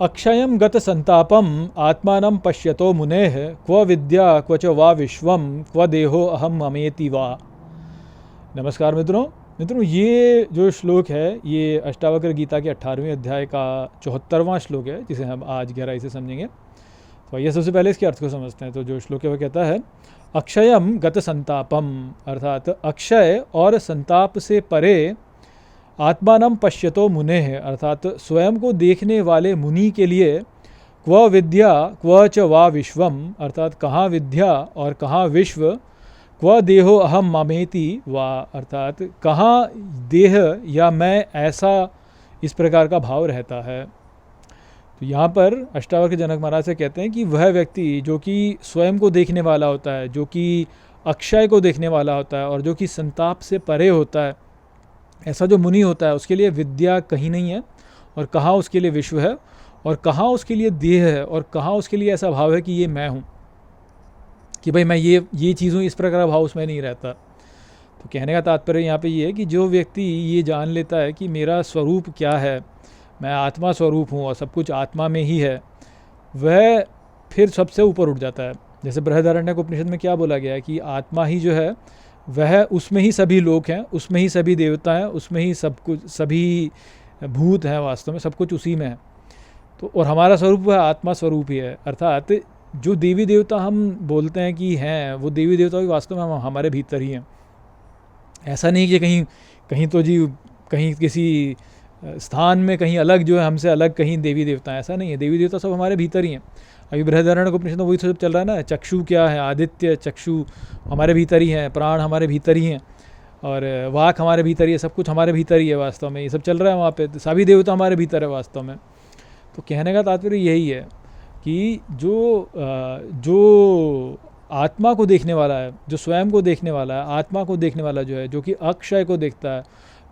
अक्षयं गत संतापम आत्मानं पश्यतो मुनेः क्व विद्या क्व च वा विश्वम क्व देहो अहम ममेति वा। नमस्कार मित्रों, ये जो श्लोक है ये अष्टावक्र गीता के 18वें अध्याय का 74वां श्लोक है, जिसे हम आज गहराई से समझेंगे। तो ये सबसे पहले इसके अर्थ को समझते हैं। तो जो श्लोक है वो कहता है अक्षयम गत संतापम, अर्थात अक्षय और संताप से परे आत्मानम पश्यतो मुनेः, अर्थात स्वयं को देखने वाले मुनि के लिए क्व विद्या क्व च वा विश्वम, अर्थात कहाँ विद्या और कहाँ विश्व, क्व देहो अहम ममेति वा, अर्थात कहाँ देह या मैं ऐसा, इस प्रकार का भाव रहता है। तो यहाँ पर अष्टावक्र जनक महाराज से कहते हैं कि वह व्यक्ति जो कि स्वयं को देखने वाला होता है, जो कि अक्षय को देखने वाला होता है और जो कि संताप से परे होता है, ऐसा जो मुनि होता है उसके लिए विद्या कहीं नहीं है और कहाँ उसके लिए विश्व है और कहाँ उसके लिए देह है और कहाँ उसके लिए ऐसा भाव है कि ये मैं हूँ, कि भाई मैं ये चीज़ हूँ, इस प्रकार का भाव उसमें नहीं रहता। तो कहने का तात्पर्य यहाँ पे ये है कि जो व्यक्ति ये जान लेता है कि मेरा स्वरूप क्या है, मैं आत्मा स्वरूप हूँ और सब कुछ आत्मा में ही है, वह फिर सबसे ऊपर उठ जाता है। जैसे बृहदारण्यक उपनिषद में क्या बोला गया है कि आत्मा ही जो है वह, उसमें ही सभी लोक हैं, उसमें ही सभी देवता हैं, उसमें ही सब कुछ, सभी भूत हैं, वास्तव में सब कुछ उसी में है। तो और हमारा स्वरूप वह आत्मा स्वरूप ही है, अर्थात जो देवी देवता हम बोलते हैं कि हैं, वो देवी देवता भी वास्तव में हमारे भीतर ही हैं। ऐसा नहीं कि कहीं तो जी कहीं किसी स्थान में कहीं अलग जो है हमसे अलग कहीं देवी देवता हैं, ऐसा नहीं है। देवी देवता सब हमारे भीतर ही हैं। अभी बृहदारण्यक उपनिषद में वही सब चल रहा है ना, चक्षु क्या है, आदित्य चक्षु हमारे भीतर ही हैं, प्राण हमारे भीतर ही हैं और वाक हमारे भीतर ही है, सब कुछ हमारे भीतर ही है वास्तव में। ये सब चल रहा है वहाँ पे, सभी देवता हमारे भीतर है वास्तव में। तो कहने का तात्पर्य यही है कि जो आत्मा को देखने वाला है, जो स्वयं को देखने वाला है, आत्मा को देखने वाला जो है, जो कि अक्षय को देखता है,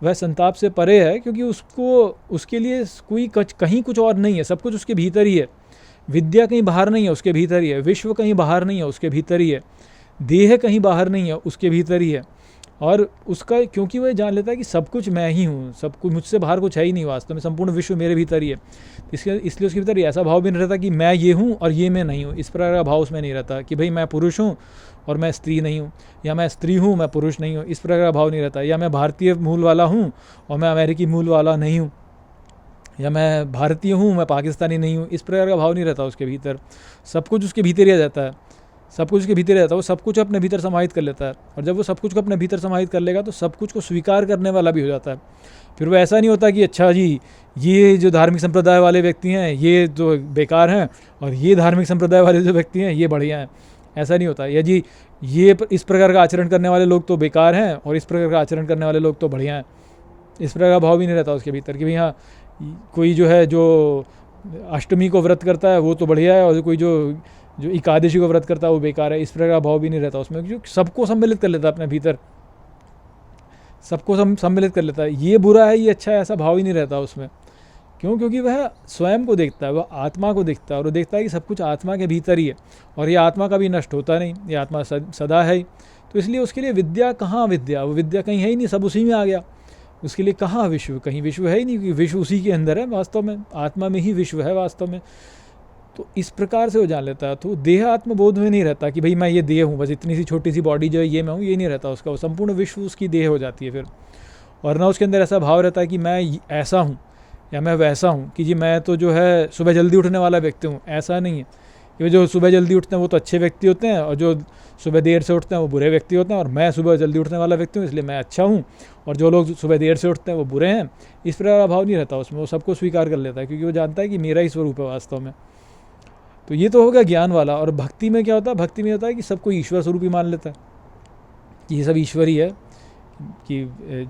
वह संताप से परे है, क्योंकि उसके लिए कोई कहीं कुछ और नहीं है, सब कुछ उसके भीतर ही है। विद्या कहीं बाहर नहीं है, उसके भीतर ही है। विश्व कहीं बाहर नहीं है, उसके भीतर ही है। देह कहीं बाहर नहीं है, उसके भीतर ही है। और उसका, क्योंकि वह जान लेता है कि सब कुछ मैं ही हूँ, सब कुछ मुझसे बाहर कुछ है ही नहीं, वास्तव में संपूर्ण विश्व मेरे भीतर ही है। इसलिए उसके भीतर ऐसा भाव भी नहीं रहता कि मैं ये हूँ और ये मैं नहीं हूँ, इस प्रकार का भाव उसमें नहीं रहता कि भाई मैं पुरुष हूँ और मैं स्त्री नहीं हूँ, या मैं स्त्री हूँ मैं पुरुष नहीं हूँ, इस प्रकार का भाव नहीं रहता। या मैं भारतीय मूल वाला हूँ और मैं अमेरिकी मूल वाला नहीं हूँ, या मैं भारतीय हूँ मैं पाकिस्तानी नहीं हूँ, इस प्रकार का भाव नहीं रहता उसके भीतर। सब कुछ उसके भीतर ही जाता है, सब कुछ उसके भीतर रहता है। वो सब कुछ अपने भीतर समाहित कर लेता है, और जब वो सब कुछ को अपने भीतर समाहित कर लेगा तो सब कुछ को स्वीकार करने वाला भी हो जाता है। फिर वो ऐसा नहीं होता कि अच्छा जी ये जो धार्मिक संप्रदाय वाले व्यक्ति हैं ये तो बेकार हैं और ये धार्मिक संप्रदाय वाले जो व्यक्ति हैं ये बढ़िया हैं, ऐसा नहीं होता। या जी ये इस प्रकार का आचरण करने वाले लोग तो बेकार हैं और इस प्रकार का आचरण करने वाले लोग तो बढ़िया हैं, इस प्रकार का भाव भी नहीं रहता उसके भीतर कि भाई हाँ कोई जो है जो अष्टमी को व्रत करता है वो तो बढ़िया है और कोई जो एकादशी को व्रत करता है वो बेकार है, इस प्रकार का भाव भी नहीं रहता उसमें। जो सबको सम्मिलित कर लेता है अपने भीतर, सबको सम्मिलित कर लेता है। ये बुरा है ये अच्छा है, ऐसा भाव ही नहीं रहता उसमें। क्यों? क्योंकि वह स्वयं को देखता है, वह आत्मा को देखता है और वो देखता है कि सब कुछ आत्मा के भीतर ही है और ये आत्मा कभी नष्ट होता नहीं, ये आत्मा सदा है ही। तो इसलिए उसके लिए विद्या कहाँ विद्या, वो विद्या कहीं है ही नहीं, सब उसी में आ गया। उसके लिए कहाँ विश्व, कहीं विश्व है ही नहीं, क्योंकि विश्व उसी के अंदर है वास्तव में, आत्मा में ही विश्व है वास्तव में। तो इस प्रकार से वो जान लेता है। तो देह आत्मबोध में नहीं रहता कि भाई मैं ये देह हूँ, बस इतनी सी छोटी सी बॉडी जो है ये मैं हूँ, ये नहीं रहता उसका। वो संपूर्ण विश्व उसकी देह हो जाती है फिर। और ना उसके अंदर ऐसा भाव रहता है कि मैं ऐसा हूँ या मैं वैसा हूँ, कि जी मैं तो जो है सुबह जल्दी उठने वाला व्यक्ति हूँ, ऐसा नहीं है कि जो सुबह जल्दी उठते हैं वो तो अच्छे व्यक्ति होते हैं और जो सुबह देर से उठते हैं वो बुरे व्यक्ति होते हैं, और मैं सुबह जल्दी उठने वाला व्यक्ति हूँ इसलिए मैं अच्छा हूँ, और जो लोग सुबह देर से उठते हैं वो बुरे हैं। इस प्रकार का भाव नहीं रहता उसमें, वो सबको स्वीकार कर लेता है क्योंकि वो जानता है कि मेरा ही स्वरूप है वास्तव में। तो ये तो हो गया ज्ञान वाला। और भक्ति में क्या होता है? भक्ति में होता है कि सबको ईश्वर स्वरूप ही मान लेता है कि ये सब ईश्वर ही है, कि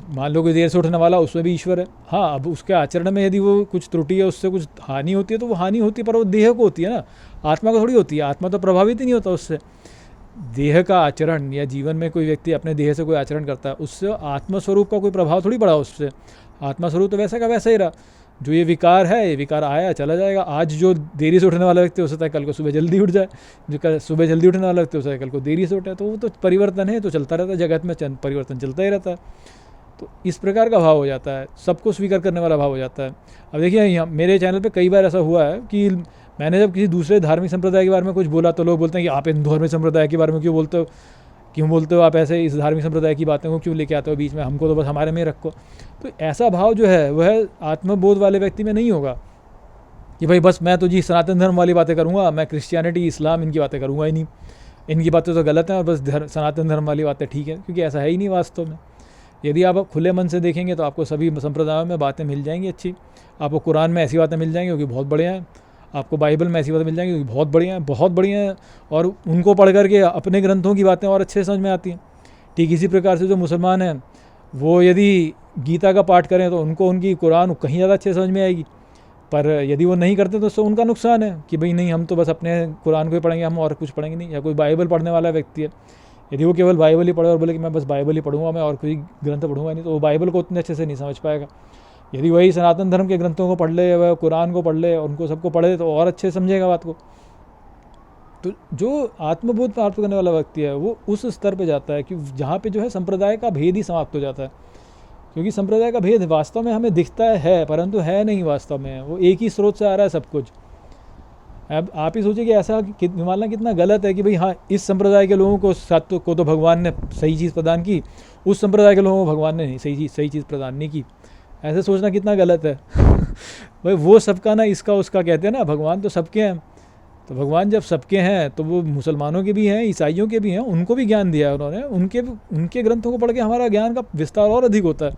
मान लो कोई देर से उठने वाला उसमें भी ईश्वर है। हाँ, अब उसके आचरण में यदि वो कुछ त्रुटि है, उससे कुछ हानि होती है तो वो हानि होती है, पर वो देह को होती है ना, आत्मा को थोड़ी होती है। आत्मा तो प्रभावित ही नहीं होता उससे। देह का आचरण या जीवन में कोई व्यक्ति अपने देह से कोई आचरण करता है, उससे आत्मस्वरूप का कोई प्रभाव थोड़ी पड़ा उससे। आत्मस्वरूप तो वैसा का वैसा ही रहा। जो ये विकार है, ये विकार आया चला जाएगा। आज जो देरी से उठने वाला व्यक्ति हो सकता है कल को सुबह जल्दी उठ जाए, जो सुबह जल्दी उठने वाला व्यक्ति हो सकता है कल को देरी से उठे, तो वो तो परिवर्तन है, तो चलता रहता है, जगत में परिवर्तन चलता ही रहता है। तो इस प्रकार का भाव हो जाता है, सबको स्वीकार करने वाला भाव हो जाता है। अब देखिए यहाँ मेरे चैनल पे कई बार ऐसा हुआ है कि मैंने जब किसी दूसरे धार्मिक संप्रदाय के बारे में कुछ बोला तो लोग बोलते हैं कि आप इन धार्मिक संप्रदाय के बारे में क्यों बोलते हो आप ऐसे इस धार्मिक संप्रदाय की बातों को क्यों लेके आते हो बीच में, हमको तो बस हमारे में रखो। तो ऐसा भाव जो है वह आत्मबोध वाले व्यक्ति में नहीं होगा कि भाई बस मैं तो जी सनातन धर्म वाली बातें करूँगा, मैं क्रिश्चियनिटी इस्लाम इनकी बातें करूँगा ही नहीं, इनकी बातें तो गलत हैं और बस सनातन धर्म वाली बातें ठीक है, क्योंकि ऐसा है ही नहीं वास्तव में। यदि आप खुले मन से देखेंगे तो आपको सभी संप्रदायों में बातें मिल जाएंगी अच्छी। आपको कुरान में ऐसी बातें मिल जाएंगी क्योंकि बहुत बढ़िया हैं, आपको बाइबल में ऐसी बातें मिल जाएंगी क्योंकि बहुत बढ़िया हैं, और उनको पढ़ करके अपने ग्रंथों की बातें और अच्छे समझ में आती हैं। ठीक इसी प्रकार से जो मुसलमान हैं वो यदि गीता का पाठ करें तो उनको उनकी कुरान कहीं ज़्यादा अच्छे समझ में आएगी, पर यदि वो नहीं करते तो उससे उनका नुकसान है कि भाई नहीं हम तो बस अपने कुरान को ही पढ़ेंगे, हम और कुछ पढ़ेंगे नहीं। या कोई बाइबल पढ़ने वाला व्यक्ति है, यदि वो केवल बाइबल ही पढ़े और बोले कि मैं बस बाइबल ही पढ़ूंगा, मैं और कोई ग्रंथ पढ़ूंगा नहीं, तो वो बाइबल को उतने अच्छे से नहीं समझ पाएगा। यदि वही सनातन धर्म के ग्रंथों को पढ़ ले, वह कुरान को पढ़ ले, उनको सबको पढ़े तो और अच्छे समझेगा बात को। तो जो आत्मबोध प्राप्त करने वाला व्यक्ति है वो उस स्तर पे जाता है कि जहाँ पे जो है संप्रदाय का भेद ही समाप्त हो जाता है, क्योंकि संप्रदाय का भेद वास्तव में हमें दिखता है परंतु है नहीं वास्तव में, वो एक ही स्रोत से आ रहा है सब कुछ। अब आप ही सोचिए कि ऐसा मानना कितना गलत है कि भाई हाँ इस संप्रदाय के लोगों को तो भगवान ने सही चीज़ प्रदान की, उस संप्रदाय के लोगों को भगवान ने नहीं सही चीज़ प्रदान नहीं की। ऐसे सोचना कितना गलत है। भाई वो सबका ना इसका उसका कहते हैं ना, भगवान तो सबके हैं, तो भगवान जब सबके हैं तो वो मुसलमानों के भी हैं, ईसाइयों के भी हैं, उनको भी ज्ञान दिया है उन्होंने, उनके ग्रंथों को पढ़ के हमारा ज्ञान का विस्तार और अधिक होता है।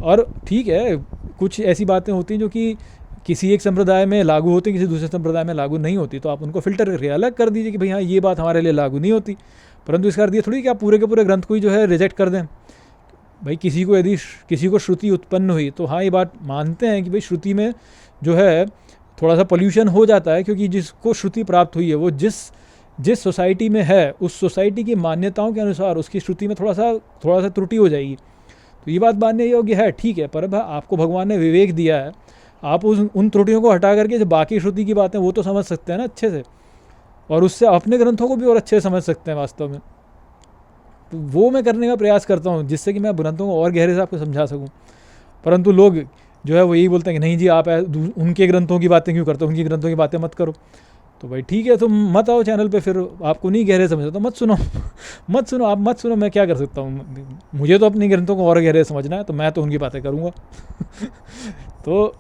और ठीक है कुछ ऐसी बातें होती हैं जो कि किसी एक संप्रदाय में लागू होती है, किसी दूसरे संप्रदाय में लागू नहीं होती, तो आप उनको फिल्टर करके अलग कर दीजिए कि भाई हाँ ये बात हमारे लिए लागू नहीं होती। परंतु इसका अर्थ ये थोड़ी कि आप पूरे के पूरे ग्रंथ को ही जो है रिजेक्ट कर दें। भाई किसी को श्रुति उत्पन्न हुई तो हाँ ये बात मानते हैं कि भाई श्रुति में जो है थोड़ा सा पोल्यूशन हो जाता है, क्योंकि जिसको श्रुति प्राप्त हुई है वो जिस सोसाइटी में है उस सोसाइटी की मान्यताओं के अनुसार उसकी श्रुति में थोड़ा सा त्रुटि हो जाएगी। तो ये बात मानने योग्य है, ठीक है, पर आपको भगवान ने विवेक दिया है, आप उन त्रुटियों को हटा करके जो बाकी श्रुति की बातें वो तो समझ सकते हैं ना अच्छे से, और उससे अपने ग्रंथों को भी और अच्छे से समझ सकते हैं वास्तव में। तो वो मैं करने का प्रयास करता हूँ जिससे कि मैं ग्रंथों को और गहरे से आपको समझा सकूँ। परंतु लोग जो है वो यही बोलते हैं कि नहीं जी आप उनके ग्रंथों की बातें क्यों करते हो, उनकी ग्रंथों की बातें मत करो। तो भाई ठीक है, तुम मत आओ चैनल पे, फिर आपको नहीं गहरे समझ तो मत सुनो आप मत सुनो, मैं क्या कर सकता हूँ, मुझे तो अपनी ग्रंथों को और गहरे समझना है, तो मैं तो उनकी बातें करूँगा। तो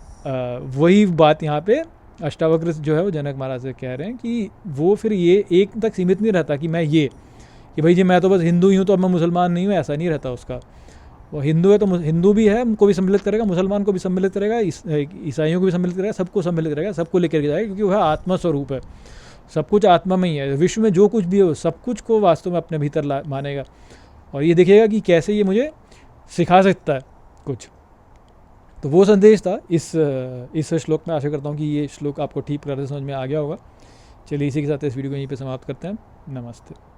वही बात यहाँ पे अष्टावक्र जो है वो जनक महाराज से कह रहे हैं कि वो फिर ये एक तक सीमित नहीं रहता कि मैं ये कि भाई जी मैं तो बस हिंदू ही हूँ तो अब मैं मुसलमान नहीं हूँ, ऐसा नहीं रहता उसका। वो हिंदू है तो हिंदू भी है, उनको भी सम्मिलित करेगा, मुसलमान को भी सम्मिलित करेगा, ईसाइयों को भी सम्मिलित करेगा, सबको सम्मिलित करेगा, सबको लेकर के जाएगा, क्योंकि वह आत्मा स्वरूप है, सब कुछ आत्मा में ही है। विश्व में जो कुछ भी है सब कुछ को वास्तव में अपने भीतर मानेगा, और ये देखिएगा कि कैसे ये मुझे सिखा सकता है कुछ। तो वो संदेश था इस श्लोक में। आशा करता हूँ कि ये श्लोक आपको ठीक तरह से समझ में आ गया होगा। चलिए इसी के साथ इस वीडियो को यहीं पे समाप्त करते हैं। नमस्ते।